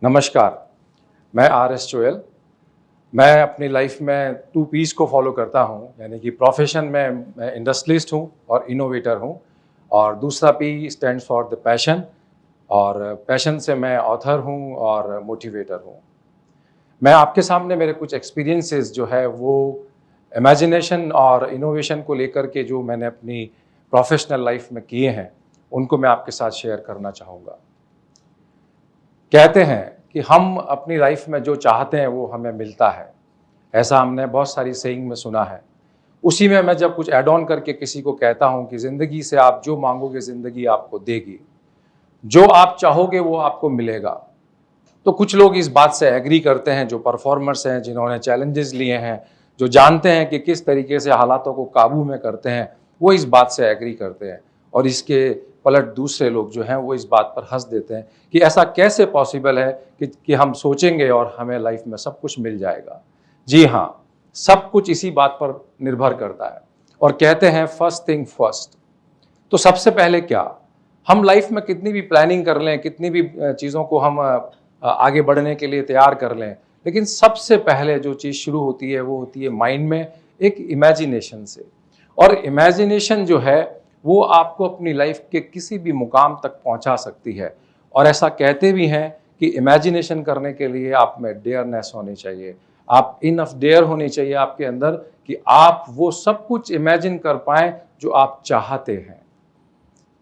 नमस्कार, मैं आर.एस. चोयल। मैं अपनी लाइफ में 2 पीस को फॉलो करता हूँ, यानी कि प्रोफेशन में मैं इंडस्ट्रियलिस्ट हूँ और इनोवेटर हूँ। और दूसरा P stands for the passion, और पैशन से मैं ऑथर हूँ और मोटिवेटर हूँ। मैं आपके सामने मेरे कुछ एक्सपीरियंसेस जो है वो इमेजिनेशन और इनोवेशन को लेकर के जो मैंने अपनी प्रोफेशनल लाइफ में किए हैं, उनको मैं आपके साथ शेयर करना चाहूँगा। कहते हैं कि हम अपनी लाइफ में जो चाहते हैं वो हमें मिलता है। ऐसा हमने बहुत सारी सेइंग में सुना है। उसी में मैं जब कुछ ऐड ऑन करके किसी को कहता हूँ कि ज़िंदगी से आप जो मांगोगे ज़िंदगी आपको देगी, जो आप चाहोगे वो आपको मिलेगा। तो कुछ लोग इस बात से एग्री करते हैं, जो परफॉर्मर्स हैं, जिन्होंने चैलेंजेस लिए हैं, जो जानते हैं कि किस तरीके से हालातों को काबू में करते हैं, वो इस बात से एग्री करते हैं। और इसके पलट दूसरे लोग जो हैं वो इस बात पर हंस देते हैं कि ऐसा कैसे पॉसिबल है कि हम सोचेंगे और हमें लाइफ में सब कुछ मिल जाएगा। जी हाँ, सब कुछ इसी बात पर निर्भर करता है। और कहते हैं फर्स्ट थिंग फर्स्ट। तो सबसे पहले क्या, हम लाइफ में कितनी भी प्लानिंग कर लें, कितनी भी चीज़ों को हम आगे बढ़ने के लिए तैयार कर लें, लेकिन सबसे पहले जो चीज़ शुरू होती है वो होती है माइंड में एक इमेजिनेशन से। और इमेजिनेशन जो है वो आपको अपनी लाइफ के किसी भी मुकाम तक पहुंचा सकती है। और ऐसा कहते भी हैं कि इमेजिनेशन करने के लिए आप में डेयरनेस होनी चाहिए, आप इनफ डेयर होनी चाहिए आपके अंदर कि आप वो सब कुछ इमेजिन कर पाएं जो आप चाहते हैं।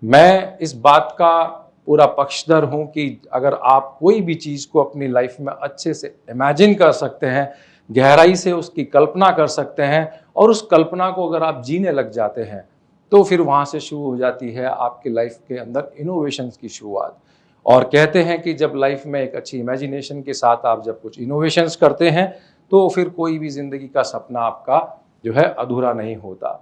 मैं इस बात का पूरा पक्षधर हूं कि अगर आप कोई भी चीज़ को अपनी लाइफ में अच्छे से इमेजिन कर सकते हैं, गहराई से उसकी कल्पना कर सकते हैं, और उस कल्पना को अगर आप जीने लग जाते हैं, तो फिर वहाँ से शुरू हो जाती है आपकी लाइफ के अंदर इनोवेशंस की शुरुआत। और कहते हैं कि जब लाइफ में एक अच्छी इमेजिनेशन के साथ आप जब कुछ इनोवेशंस करते हैं, तो फिर कोई भी ज़िंदगी का सपना आपका जो है अधूरा नहीं होता।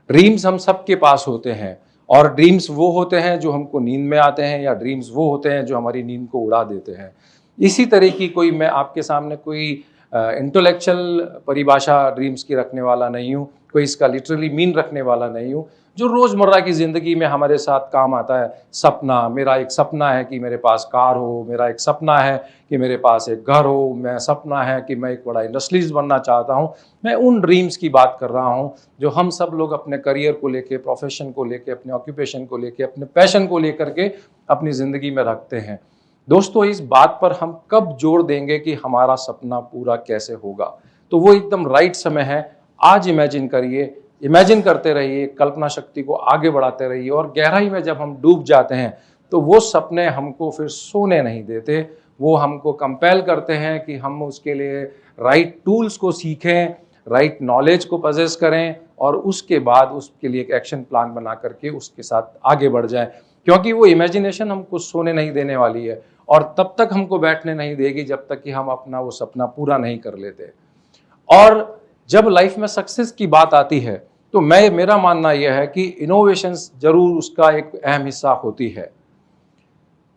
ड्रीम्स हम सबके पास होते हैं, और ड्रीम्स वो होते हैं जो हमको नींद में आते हैं, या ड्रीम्स वो होते हैं जो हमारी नींद को उड़ा देते हैं। इसी तरह की कोई मैं आपके सामने कोई इंटेलेक्चुअल परिभाषा ड्रीम्स की रखने वाला नहीं हूँ, कोई इसका लिटरली मीन रखने वाला नहीं हूँ। जो रोज़मर्रा की ज़िंदगी में हमारे साथ काम आता है, सपना, मेरा एक सपना है कि मेरे पास कार हो, मेरा एक सपना है कि मेरे पास एक घर हो, मैं सपना है कि मैं एक बड़ा इंडस्ट्रियलिस्ट बनना चाहता हूँ। मैं उन ड्रीम्स की बात कर रहा हूँ जो हम सब लोग अपने करियर को लेके, प्रोफेशन को लेके, अपने ऑक्यूपेशन को लेके, अपने पैशन को लेकर के अपनी ज़िंदगी में रखते हैं। दोस्तों, इस बात पर हम कब जोर देंगे कि हमारा सपना पूरा कैसे होगा, तो वो एकदम राइट समय है। आज इमेजिन करिए, इमेजिन करते रहिए, कल्पना शक्ति को आगे बढ़ाते रहिए, और गहराई में जब हम डूब जाते हैं तो वो सपने हमको फिर सोने नहीं देते। वो हमको कंपेल करते हैं कि हम उसके लिए राइट टूल्स को सीखें, राइट नॉलेज को पजेस करें, और उसके बाद उसके लिए एक एक्शन प्लान बना करके उसके साथ आगे बढ़ जाएं। क्योंकि वो इमेजिनेशन हमको सोने नहीं देने वाली है, और तब तक हमको बैठने नहीं देगी जब तक कि हम अपना वो सपना पूरा नहीं कर लेते। और जब लाइफ में सक्सेस की बात आती है तो मेरा मानना यह है कि इनोवेशंस जरूर उसका एक अहम हिस्सा होती है।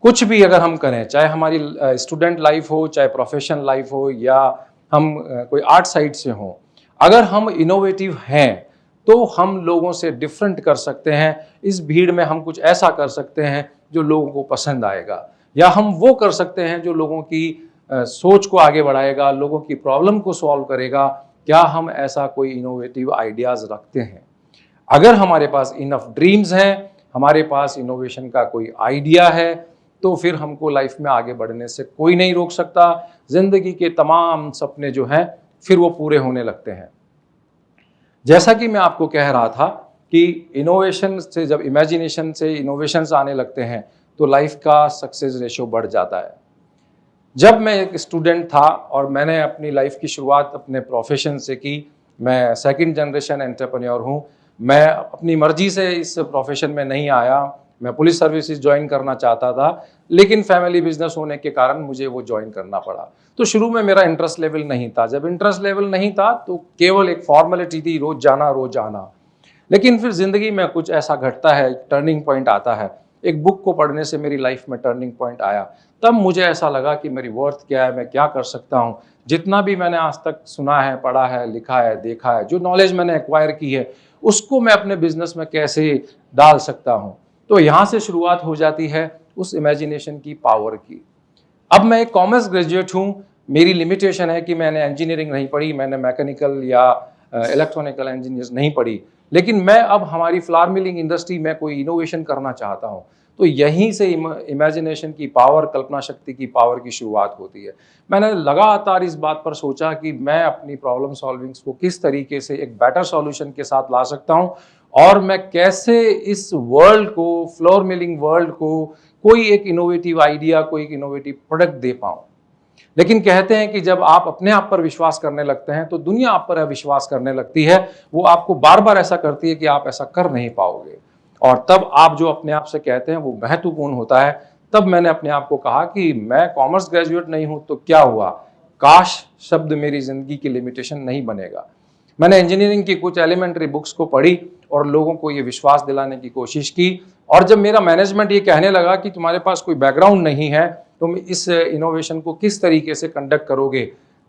कुछ भी अगर हम करें, चाहे हमारी स्टूडेंट लाइफ हो, चाहे प्रोफेशनल लाइफ हो, या हम कोई आर्ट साइड से हों, अगर हम इनोवेटिव हैं तो हम लोगों से डिफरेंट कर सकते हैं। इस भीड़ में हम कुछ ऐसा कर सकते हैं जो लोगों को पसंद आएगा, या हम वो कर सकते हैं जो लोगों की सोच को आगे बढ़ाएगा, लोगों की प्रॉब्लम को सॉल्व करेगा। क्या हम ऐसा कोई इनोवेटिव आइडियाज़ रखते हैं? अगर हमारे पास इनफ ड्रीम्स हैं, हमारे पास इनोवेशन का कोई आइडिया है, तो फिर हमको लाइफ में आगे बढ़ने से कोई नहीं रोक सकता। जिंदगी के तमाम सपने जो हैं फिर वो पूरे होने लगते हैं। जैसा कि मैं आपको कह रहा था कि इनोवेशन से, जब इमेजिनेशन से इनोवेशंस आने लगते हैं तो लाइफ का सक्सेस रेशो बढ़ जाता है। जब मैं एक स्टूडेंट था और मैंने अपनी लाइफ की शुरुआत अपने प्रोफेशन से की, मैं सेकंड जनरेशन एंटरप्रेन्योर हूँ। मैं अपनी मर्जी से इस प्रोफेशन में नहीं आया। मैं पुलिस सर्विसेज ज्वाइन करना चाहता था, लेकिन फैमिली बिजनेस होने के कारण मुझे वो ज्वाइन करना पड़ा। तो शुरू में मेरा इंटरेस्ट लेवल नहीं था। जब इंटरेस्ट लेवल नहीं था तो केवल एक फॉर्मेलिटी थी, रोज जाना रोज आना। लेकिन फिर जिंदगी में कुछ ऐसा घटता है, टर्निंग पॉइंट आता है। एक बुक को पढ़ने से मेरी लाइफ में टर्निंग पॉइंट आया। तब मुझे ऐसा लगा कि मेरी वर्थ क्या है, मैं क्या कर सकता हूँ। जितना भी मैंने आज तक सुना है, पढ़ा है, लिखा है, देखा है, जो नॉलेज मैंने एक्वायर की है, उसको मैं अपने बिजनेस में कैसे डाल सकता हूँ। तो यहाँ से शुरुआत हो जाती है उस इमेजिनेशन की पावर की। अब मैं एक कॉमर्स ग्रेजुएट हूँ, मेरी लिमिटेशन है कि मैंने इंजीनियरिंग नहीं पढ़ी, मैंने मैकेनिकल या इलेक्ट्रॉनिकल इंजीनियर्स नहीं पढ़ी, लेकिन मैं अब हमारी फ्लावर मिलिंग इंडस्ट्री में कोई इनोवेशन करना चाहता हूँ। तो यहीं से इमेजिनेशन की पावर, कल्पना शक्ति की पावर की शुरुआत होती है। मैंने लगातार इस बात पर सोचा कि मैं अपनी प्रॉब्लम सॉल्विंग्स को किस तरीके से एक बेटर सॉल्यूशन के साथ ला सकता हूँ, और मैं कैसे इस वर्ल्ड को, फ्लोर मिलिंग वर्ल्ड को, कोई एक इनोवेटिव आइडिया, कोई एक इनोवेटिव प्रोडक्ट दे पाऊँ। लेकिन कहते हैं कि जब आप अपने आप पर विश्वास करने लगते हैं तो दुनिया आप पर अविश्वास करने लगती है। वो आपको बार बार ऐसा करती है कि आप ऐसा कर नहीं पाओगे, और तब आप जो अपने आप से कहते हैं वो महत्वपूर्ण होता है। तब मैंने अपने आप को कहा कि मैं कॉमर्स ग्रेजुएट नहीं हूं तो क्या हुआ, काश शब्द मेरी जिंदगी की लिमिटेशन नहीं बनेगा। मैंने इंजीनियरिंग की कुछ एलिमेंट्री बुक्स को पढ़ी और लोगों को ये विश्वास दिलाने की कोशिश की, और जब मेरा मैनेजमेंट ये कहने लगा कि तुम्हारे पास कोई बैकग्राउंड नहीं है, तुम इस इनोवेशन को किस तरीके से कंडक्ट करोगे,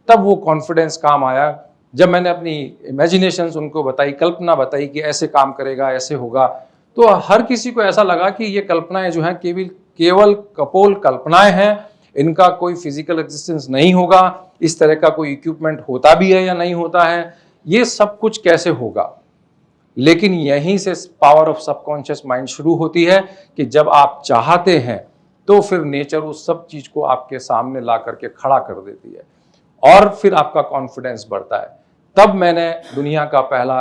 तब वो कॉन्फिडेंस काम आया। जब मैंने अपनी इमेजिनेशंस उनको बताई, कल्पना बताई कि ऐसे काम करेगा, ऐसे होगा, तो हर किसी को ऐसा लगा कि ये कल्पनाएं जो हैं केवल कपोल कल्पनाएं हैं, इनका कोई फिजिकल एग्जिस्टेंस नहीं होगा, इस तरह का कोई इक्विपमेंट होता भी है या नहीं होता है, ये सब कुछ कैसे होगा। लेकिन यहीं से पावर ऑफ सबकॉन्शियस माइंड शुरू होती है कि जब आप चाहते हैं तो फिर नेचर उस सब चीज को आपके सामने ला करके खड़ा कर देती है, और फिर आपका कॉन्फिडेंस बढ़ता है। तब मैंने दुनिया का पहला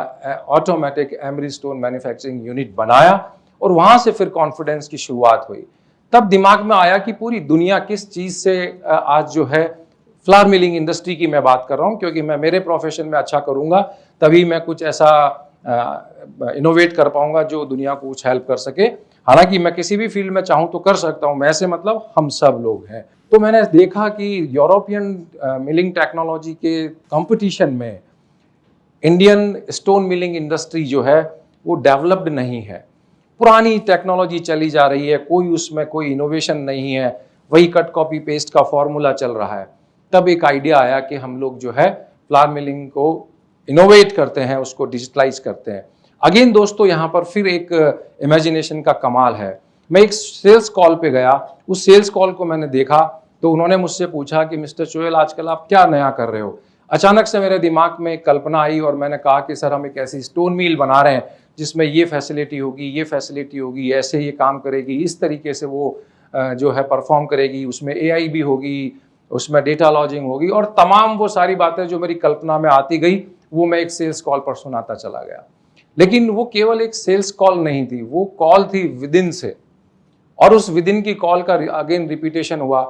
automatic emery stone manufacturing unit बनाया, और वहां से फिर कॉन्फिडेंस की शुरुआत हुई। तब दिमाग में आया कि पूरी दुनिया किस चीज से आज जो है, फ्लावर मिलिंग इंडस्ट्री की मैं बात कर रहा हूं, क्योंकि मैं मेरे प्रोफेशन में अच्छा करूंगा तभी मैं कुछ ऐसा इनोवेट कर पाऊंगा जो दुनिया को कुछ हेल्प कर सके। हालांकि मैं किसी भी फील्ड में चाहूं तो कर सकता हूं, मैं से मतलब हम सब लोग हैं। तो मैंने देखा कि यूरोपियन मिलिंग टेक्नोलॉजी के कंपटीशन में इंडियन स्टोन मिलिंग इंडस्ट्री जो है वो डेवलप्ड नहीं है, पुरानी टेक्नोलॉजी चली जा रही है, कोई उसमें कोई इनोवेशन नहीं है, वही कट कॉपी पेस्ट का फॉर्मूला चल रहा है। तब एक आइडिया आया कि हम लोग जो है फ्लावर मिलिंग को इनोवेट करते हैं, उसको डिजिटलाइज करते हैं। अगेन दोस्तों, यहाँ पर फिर एक इमेजिनेशन का कमाल है। मैं एक सेल्स कॉल पे गया, उस सेल्स कॉल को मैंने देखा तो उन्होंने मुझसे पूछा कि मिस्टर चोयल आजकल आप क्या नया कर रहे हो। अचानक से मेरे दिमाग में एक कल्पना आई और मैंने कहा कि सर हम एक ऐसी स्टोन मिल बना रहे हैं जिसमें ये फैसिलिटी होगी, ये फैसिलिटी होगी, ऐसे ये काम करेगी, इस तरीके से वो जो है परफॉर्म करेगी, उसमें एआई भी होगी, उसमें डेटा लॉजिंग होगी, और तमाम वो सारी बातें जो मेरी कल्पना में आती गई वो मैं एक सेल्स कॉल पर सुनाता चला गया। लेकिन वो केवल एक सेल्स कॉल नहीं थी, वो कॉल थी विदिन से, और उस विदिन की कॉल का अगेन रिपीटेशन हुआ।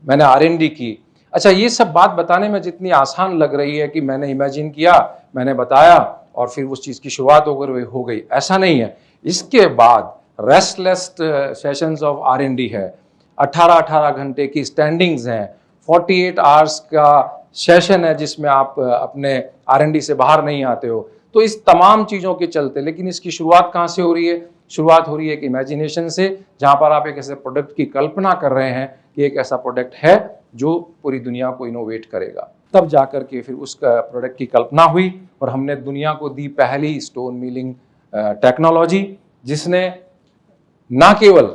मैंने R&D की। अच्छा, ये सब बात बताने में जितनी आसान लग रही है कि मैंने इमेजिन किया, मैंने बताया और फिर उस चीज़ की शुरुआत हो गई, ऐसा नहीं है। इसके बाद रेस्टलेस सेशंस ऑफ R&D है, 18-18 घंटे की स्टैंडिंग्स हैं, 48 आवर्स का सेशन है जिसमें आप अपने R&D से बाहर नहीं आते हो। तो इस तमाम चीज़ों के चलते, लेकिन इसकी शुरुआत कहाँ से हो रही है? शुरुआत हो रही है एक इमेजिनेशन से, जहाँ पर आप एक ऐसे प्रोडक्ट की कल्पना कर रहे हैं कि एक ऐसा प्रोडक्ट है जो पूरी दुनिया को इनोवेट करेगा। तब जाकर के फिर उस प्रोडक्ट की कल्पना हुई और हमने दुनिया को दी पहली स्टोन मिलिंग टेक्नोलॉजी, जिसने ना केवल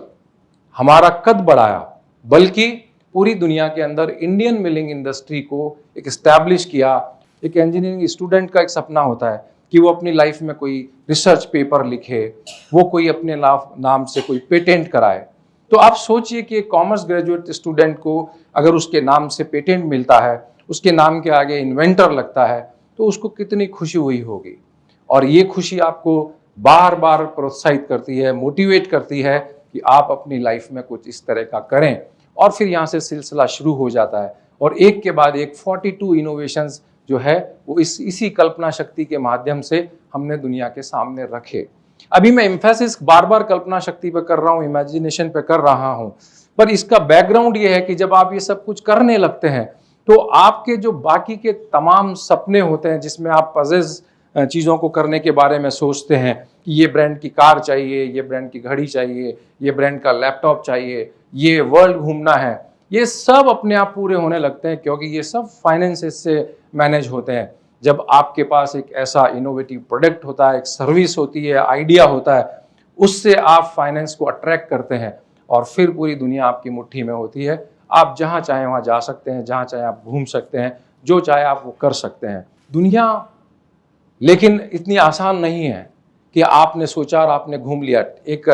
हमारा कद बढ़ाया बल्कि पूरी दुनिया के अंदर इंडियन मिलिंग इंडस्ट्री को एक एस्टैब्लिश किया। एक इंजीनियरिंग स्टूडेंट का एक सपना होता है कि वो अपनी लाइफ में कोई रिसर्च पेपर लिखे, वो कोई अपने नाम से कोई पेटेंट कराए। तो आप सोचिए कि एक कॉमर्स ग्रेजुएट स्टूडेंट को अगर उसके नाम से पेटेंट मिलता है, उसके नाम के आगे इन्वेंटर लगता है, तो उसको कितनी खुशी हुई होगी। और ये खुशी आपको बार बार प्रोत्साहित करती है, मोटिवेट करती है कि आप अपनी लाइफ में कुछ इस तरह का करें। और फिर यहाँ से सिलसिला शुरू हो जाता है और एक के बाद एक 42 इनोवेशंस जो है वो इसी कल्पना शक्ति के माध्यम से हमने दुनिया के सामने रखे। अभी मैं एम्फेसिस बार बार कल्पना शक्ति पे कर रहा हूँ, इमेजिनेशन पे कर रहा हूँ, पर इसका बैकग्राउंड ये है कि जब आप ये सब कुछ करने लगते हैं तो आपके जो बाकी के तमाम सपने होते हैं, जिसमें आप पजेस चीज़ों को करने के बारे में सोचते हैं कि ये ब्रांड की कार चाहिए, ये ब्रांड की घड़ी चाहिए, ये ब्रांड का लैपटॉप चाहिए, ये वर्ल्ड घूमना है, ये सब अपने आप पूरे होने लगते हैं, क्योंकि ये सब फाइनेंसेस से मैनेज होते हैं। जब आपके पास एक ऐसा इनोवेटिव प्रोडक्ट होता है, एक सर्विस होती है, आइडिया होता है, उससे आप फाइनेंस को अट्रैक्ट करते हैं और फिर पूरी दुनिया आपकी मुट्ठी में होती है। आप जहाँ चाहें वहाँ जा सकते हैं, जहाँ चाहें आप घूम सकते हैं, जो चाहे आप वो कर सकते हैं। दुनिया लेकिन इतनी आसान नहीं है कि आपने सोचा और आपने घूम लिया। एक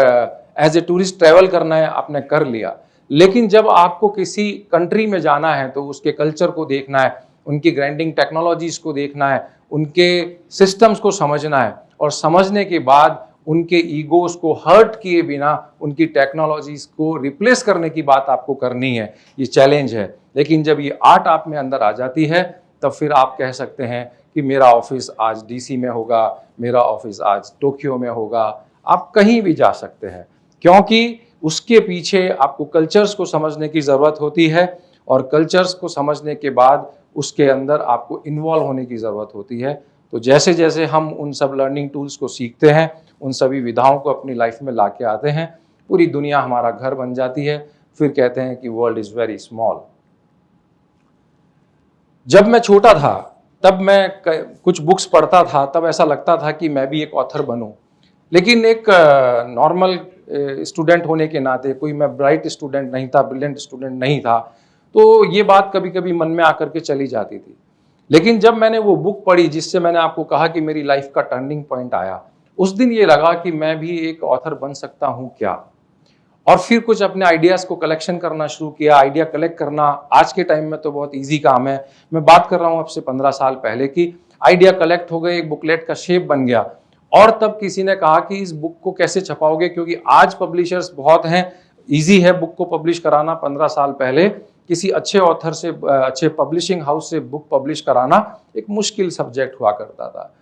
एज ए टूरिस्ट ट्रैवल करना है, आपने कर लिया, लेकिन जब आपको किसी कंट्री में जाना है तो उसके कल्चर को देखना है, उनकी ग्राइंडिंग टेक्नोलॉजीज को देखना है, उनके सिस्टम्स को समझना है, और समझने के बाद उनके ईगोस को हर्ट किए बिना उनकी टेक्नोलॉजीज को रिप्लेस करने की बात आपको करनी है। ये चैलेंज है, लेकिन जब ये आर्ट आप में अंदर आ जाती है तब फिर आप कह सकते हैं कि मेरा ऑफिस आज डीसी में होगा, मेरा ऑफिस आज टोक्यो में होगा। आप कहीं भी जा सकते हैं, क्योंकि उसके पीछे आपको कल्चर्स को समझने की ज़रूरत होती है, और कल्चर्स को समझने के बाद उसके अंदर आपको इन्वॉल्व होने की ज़रूरत होती है। तो जैसे जैसे हम उन सब लर्निंग टूल्स को सीखते हैं, उन सभी विधाओं को अपनी लाइफ में ला के आते हैं, पूरी दुनिया हमारा घर बन जाती है। फिर कहते हैं कि वर्ल्ड इज़ वेरी स्मॉल। जब मैं छोटा था तब मैं कुछ बुक्स पढ़ता था, तब ऐसा लगता था कि मैं भी एक ऑथर बनूं, लेकिन एक नॉर्मल स्टूडेंट होने के नाते, कोई मैं ब्राइट स्टूडेंट नहीं था, ब्रिलियंट स्टूडेंट नहीं था, तो ये बात कभी कभी मन में आकर के चली जाती थी। लेकिन जब मैंने वो बुक पढ़ी जिससे मैंने आपको कहा कि मेरी लाइफ का टर्निंग पॉइंट आया, उस दिन ये लगा कि मैं भी एक ऑथर बन सकता हूँ क्या। और फिर कुछ अपने आइडियाज़ को कलेक्शन करना शुरू किया। आइडिया कलेक्ट करना आज के टाइम में तो बहुत इजी काम है। मैं बात कर रहा हूँ अब से 15 साल पहले की। आइडिया कलेक्ट हो गए, एक बुकलेट का शेप बन गया, और तब किसी ने कहा कि इस बुक को कैसे छपाओगे, क्योंकि आज पब्लिशर्स बहुत हैं, ईजी है बुक को पब्लिश कराना। 15 साल पहले किसी अच्छे ऑथर से, अच्छे पब्लिशिंग हाउस से बुक पब्लिश कराना एक मुश्किल सब्जेक्ट हुआ करता था।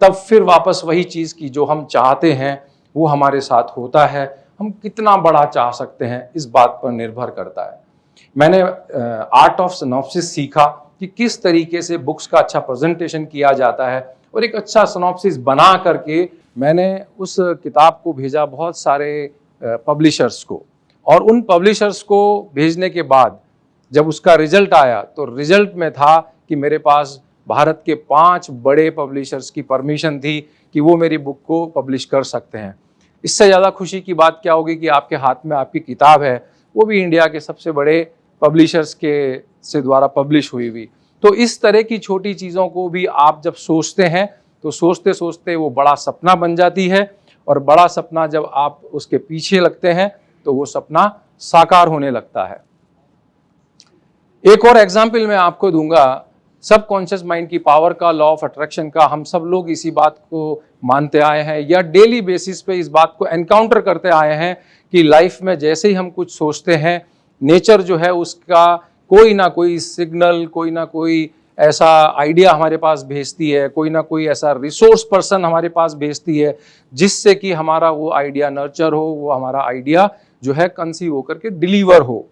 तब फिर वापस वही चीज़ की, जो हम चाहते हैं वो हमारे साथ होता है, हम कितना बड़ा चाह सकते हैं इस बात पर निर्भर करता है। मैंने आर्ट ऑफ सिनॉप्सिस सीखा कि किस तरीके से बुक्स का अच्छा प्रेजेंटेशन किया जाता है, और एक अच्छा सिनॉप्सिस बना करके मैंने उस किताब को भेजा बहुत सारे पब्लिशर्स को, और उन पब्लिशर्स को भेजने के बाद जब उसका रिजल्ट आया तो रिजल्ट में था कि मेरे पास भारत के 5 बड़े पब्लिशर्स की परमिशन थी कि वो मेरी बुक को पब्लिश कर सकते हैं। इससे ज़्यादा खुशी की बात क्या होगी कि आपके हाथ में आपकी किताब है, वो भी इंडिया के सबसे बड़े पब्लिशर्स के से द्वारा पब्लिश हुई हुई। तो इस तरह की छोटी चीज़ों को भी आप जब सोचते हैं तो सोचते सोचते वो बड़ा सपना बन जाती है, और बड़ा सपना जब आप उसके पीछे लगते हैं तो वो सपना साकार होने लगता है। एक और एग्जाम्पल मैं आपको दूंगा, सबकॉन्शियस माइंड की पावर का, लॉ ऑफ अट्रैक्शन का। हम सब लोग इसी बात को मानते आए हैं, या डेली बेसिस पे इस बात को एनकाउंटर करते आए हैं कि लाइफ में जैसे ही हम कुछ सोचते हैं, नेचर जो है उसका कोई ना कोई सिग्नल, कोई ना कोई ऐसा आइडिया हमारे पास भेजती है, कोई ना कोई ऐसा रिसोर्स पर्सन हमारे पास भेजती है, जिससे कि हमारा वो आइडिया नर्चर हो, वो हमारा आइडिया जो है कंसीव होकर के डिलीवर हो।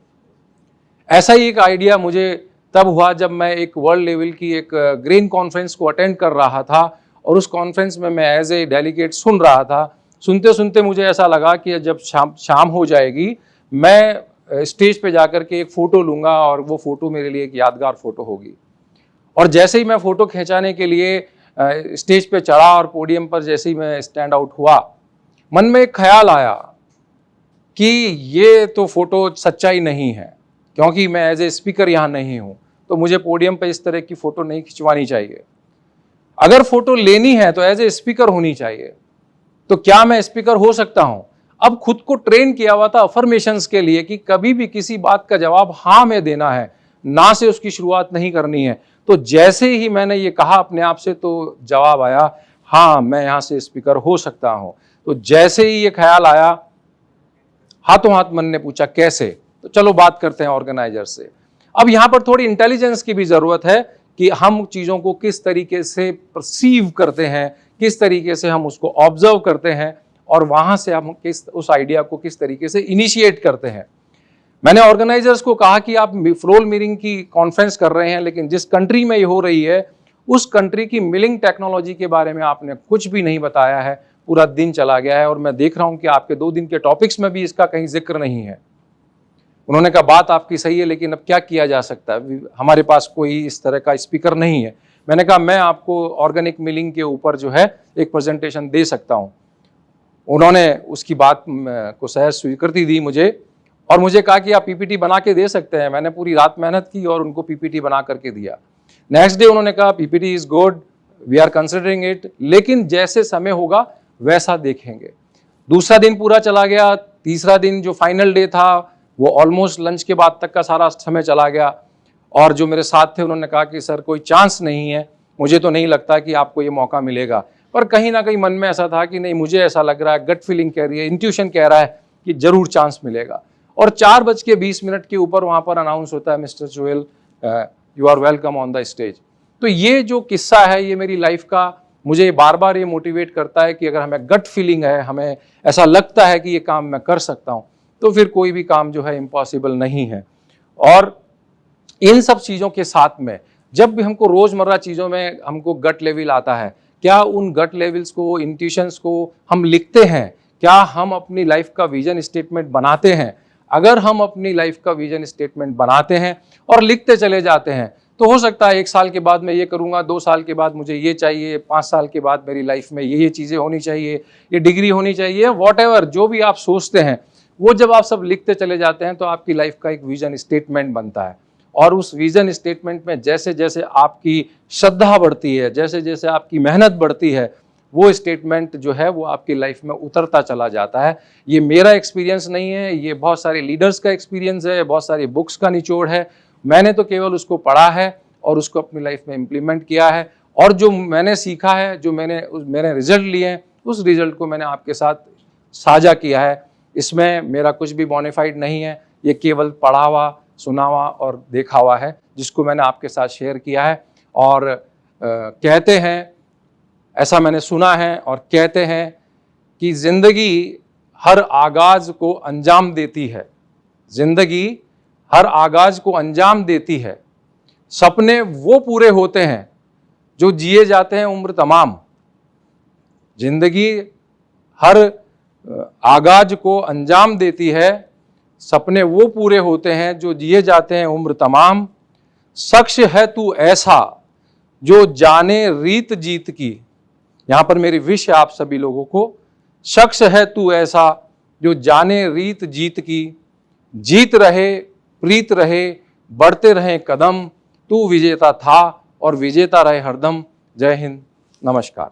ऐसा ही एक आइडिया मुझे तब हुआ जब मैं एक वर्ल्ड लेवल की एक ग्रीन कॉन्फ्रेंस को अटेंड कर रहा था, और उस कॉन्फ्रेंस में मैं एज ए डेलीगेट सुन रहा था। सुनते सुनते मुझे ऐसा लगा कि जब शाम हो जाएगी, मैं स्टेज पे जाकर के एक फ़ोटो लूँगा, और वो फ़ोटो मेरे लिए एक यादगार फ़ोटो होगी। और जैसे ही मैं फ़ोटो खिंचाने के लिए स्टेज पे चढ़ा और पोडियम पर जैसे ही मैं स्टैंड आउट हुआ, मन में एक ख्याल आया कि ये तो फ़ोटो सच्चाई नहीं है, क्योंकि मैं एज ए स्पीकर यहाँ नहीं हूँ, तो मुझे पोडियम पर इस तरह की फ़ोटो नहीं खिंचवानी चाहिए। अगर फ़ोटो लेनी है तो एज ए स्पीकर होनी चाहिए। तो क्या मैं स्पीकर हो सकता हूँ? अब खुद को ट्रेन किया हुआ था अफर्मेशंस के लिए कि कभी भी किसी बात का जवाब हाँ में देना है, ना से उसकी शुरुआत नहीं करनी है। तो जैसे ही मैंने ये कहा अपने आप से, तो जवाब आया, हाँ मैं यहाँ से स्पीकर हो सकता हूँ। तो जैसे ही ये ख्याल आया, हाथों हाथ मन ने पूछा कैसे, तो चलो बात करते हैं ऑर्गेनाइजर से। अब यहाँ पर थोड़ी इंटेलिजेंस की भी ज़रूरत है कि हम चीज़ों को किस तरीके से परसीव करते हैं, किस तरीके से हम उसको ऑब्जर्व करते हैं, और वहाँ से हम उस आइडिया को किस तरीके से इनिशिएट करते हैं। मैंने ऑर्गेनाइजर्स को कहा कि आप फ्लोर मिलिंग की कॉन्फ्रेंस कर रहे हैं, लेकिन जिस कंट्री में ये हो रही है उस कंट्री की मिलिंग टेक्नोलॉजी के बारे में आपने कुछ भी नहीं बताया है। पूरा दिन चला गया है और मैं देख रहा हूँ कि आपके 2 दिन के टॉपिक्स में भी इसका कहीं जिक्र नहीं है। उन्होंने कहा बात आपकी सही है, लेकिन अब क्या किया जा सकता है, हमारे पास कोई इस तरह का स्पीकर नहीं है। मैंने कहा मैं आपको ऑर्गेनिक मिलिंग के ऊपर जो है एक प्रेजेंटेशन दे सकता हूँ। उन्होंने उसकी बात को सहज स्वीकृति दी मुझे, और मुझे कहा कि आप पीपीटी बना के दे सकते हैं। मैंने पूरी रात मेहनत की और उनको पीपीटी बना करके दिया। नेक्स्ट डे उन्होंने कहा PPT is good, we are considering it, लेकिन जैसे समय होगा वैसा देखेंगे। दूसरा दिन पूरा चला गया, तीसरा दिन जो फाइनल डे था वो ऑलमोस्ट लंच के बाद तक का सारा समय चला गया। और जो मेरे साथ थे उन्होंने कहा कि सर कोई चांस नहीं है, मुझे तो नहीं लगता कि आपको ये मौका मिलेगा। पर कहीं ना कहीं मन में ऐसा था कि नहीं, मुझे ऐसा लग रहा है, गट फीलिंग कह रही है, इंट्यूशन कह रहा है कि जरूर चांस मिलेगा। और 4:20 के ऊपर वहाँ पर अनाउंस होता है, mister Joel you are welcome on the stage. तो ये जो किस्सा है ये मेरी लाइफ का मुझे बार बार ये मोटिवेट करता है कि अगर हमें गट फीलिंग है, हमें ऐसा लगता है कि ये काम मैं कर सकता हूँ, तो फिर कोई भी काम जो है इम्पॉसिबल नहीं है। और इन सब चीज़ों के साथ में जब भी हमको रोज़मर्रा चीज़ों में हमको गट लेवल आता है, क्या उन गट लेवल्स को, इंट्यूशंस को हम लिखते हैं? क्या हम अपनी लाइफ का विजन स्टेटमेंट बनाते हैं? अगर हम अपनी लाइफ का विजन स्टेटमेंट बनाते हैं और लिखते चले जाते हैं तो हो सकता है 1 साल के बाद मैं ये करूँगा, 2 साल के बाद मुझे ये चाहिए, 5 साल के बाद मेरी लाइफ में ये चीज़ें होनी चाहिए, ये डिग्री होनी चाहिए, वॉटएवर जो भी आप सोचते हैं वो जब आप सब लिखते चले जाते हैं तो आपकी लाइफ का एक विजन स्टेटमेंट बनता है। और उस विजन स्टेटमेंट में जैसे जैसे आपकी श्रद्धा बढ़ती है, जैसे जैसे आपकी मेहनत बढ़ती है, वो स्टेटमेंट जो है वो आपकी लाइफ में उतरता चला जाता है। ये मेरा एक्सपीरियंस नहीं है, ये बहुत सारे लीडर्स का एक्सपीरियंस है, बहुत सारी बुक्स का निचोड़ है। मैंने तो केवल उसको पढ़ा है और उसको अपनी लाइफ में इम्प्लीमेंट किया है, और जो मैंने सीखा है, जो मैंने रिजल्ट लिए हैं, उस रिजल्ट को मैंने आपके साथ साझा किया है। इसमें मेरा कुछ भी बोनाफाइड नहीं है, ये केवल पढ़ा हुआ, सुना हुआ और देखा हुआ है जिसको मैंने आपके साथ शेयर किया है। और कहते हैं, ऐसा मैंने सुना है और कहते हैं कि ज़िंदगी हर आगाज़ को अंजाम देती है, ज़िंदगी हर आगाज़ को अंजाम देती है, सपने वो पूरे होते हैं जो जिए जाते हैं उम्र तमाम। ज़िंदगी हर आगाज़ को अंजाम देती है, सपने वो पूरे होते हैं जो जिए जाते हैं उम्र तमाम। शख्स है तू ऐसा जो जाने रीत जीत की। यहाँ पर मेरी विश है आप सभी लोगों को, शख्स है तू ऐसा जो जाने रीत जीत की, जीत रहे प्रीत रहे बढ़ते रहे कदम, तू विजेता था और विजेता रहे हरदम। जय हिंद, नमस्कार।